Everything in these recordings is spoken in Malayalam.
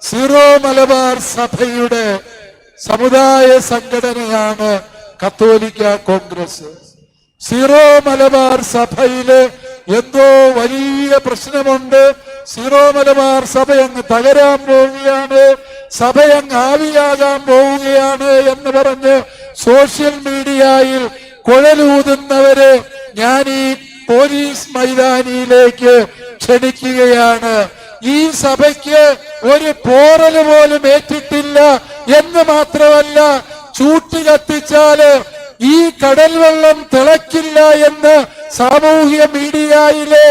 സീറോ മലബാർ സഭയുടെ സമുദായ സംഘടനയാണ് കത്തോലിക്ക കോൺഗ്രസ്. സീറോ മലബാർ സഭയില് എന്തോ വലിയ പ്രശ്നമുണ്ട്. സീറോ മലബാർ സഭ അങ്ങ് തകരാൻ പോവുകയാണ്, സഭ അങ്ങ് ആവിയാകാൻ പോവുകയാണ് എന്ന് പറഞ്ഞ് സോഷ്യൽ മീഡിയയിൽ കുഴലൂതുന്നവരെ ഞാൻ ഈ പോലീസ് മൈതാനിയിലേക്ക് ക്ഷണിക്കുകയാണ്. ഈ സഭയ്ക്ക് ഒരു പോറല് പോലും ഏറ്റിട്ടില്ല എന്ന് മാത്രമല്ല, ചൂട്ടി കത്തിച്ചാല് ഈ കടൽ വെള്ളം തിളക്കില്ല എന്ന് സാമൂഹ്യ മീഡിയയിലെ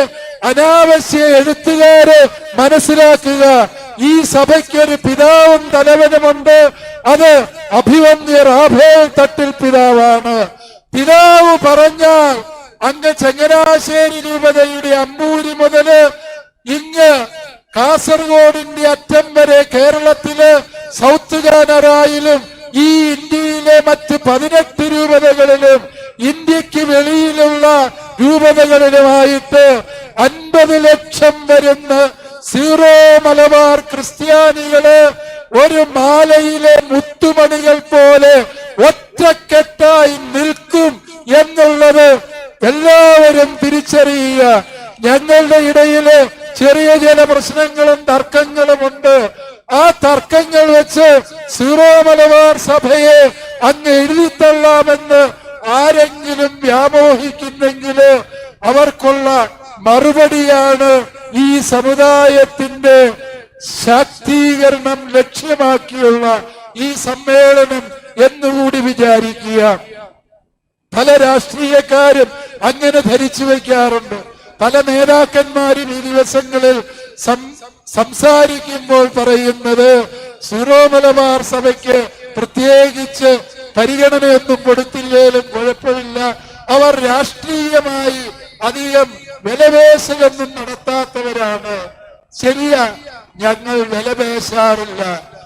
അനാവശ്യ എഴുത്തുകാര് മനസ്സിലാക്കുക. ഈ സഭയ്ക്കൊരു പിതാവും തലവനുമുണ്ട്. അത് അഭിവന്ദ്യ റാഫേൽ തട്ടിൽ പിതാവാണ്. പിതാവ് പറഞ്ഞാൽ അങ്ങ് ചങ്ങനാശ്ശേരി രൂപതയുടെ അമ്പൂരി മുതല് ഇങ്ങ് കാസർഗോഡിന്റെ അറ്റം വരെ കേരളത്തില് സൗത്ത് കാനറായിലും ഈ ഇന്ത്യയിലെ മറ്റ് 18 രൂപതകളിലും ഇന്ത്യക്ക് വെളിയിലുള്ള രൂപതകളിലുമായിട്ട് 50 ലക്ഷം വരുന്ന സീറോ മലബാർ ക്രിസ്ത്യാനികള് ഒരു മാലയിലെ മുത്തുമണികൾ പോലെ ഒറ്റക്കെട്ടായി നിൽക്കും എന്നുള്ളത് എല്ലാവരും തിരിച്ചറിയുക. ഞങ്ങളുടെ ഇടയില് ചെറിയ ചില പ്രശ്നങ്ങളും തർക്കങ്ങളും ഉണ്ട്. ആ തർക്കങ്ങൾ വെച്ച് സീറോ മലബാർ സഭയെ അങ്ങ് എഴുതിത്തള്ളാമെന്ന് ആരെങ്കിലും വ്യാമോഹിക്കുന്നെങ്കിൽ അവർക്കുള്ള മറുപടിയാണ് ഈ സമുദായത്തിന്റെ ശാക്തീകരണം ലക്ഷ്യമാക്കിയുള്ള ഈ സമ്മേളനം എന്നുകൂടി വിചാരിക്കുക. പല രാഷ്ട്രീയക്കാരും അങ്ങനെ ധരിച്ചു വയ്ക്കാറുണ്ട്. പല നേതാക്കന്മാരും ഈ ദിവസങ്ങളിൽ സംസാരിക്കുമ്പോൾ പറയുന്നത് സീറോ മലബാർ സഭയ്ക്ക് പ്രത്യേകിച്ച് പരിഗണനയൊന്നും കൊടുത്തില്ലേലും കുഴപ്പമില്ല, അവർ രാഷ്ട്രീയമായി അധികം വിലപേശലൊന്നും നടത്താത്തവരാണ്. ശരിയാ, ഞങ്ങൾ വിലപേശാറില്ല.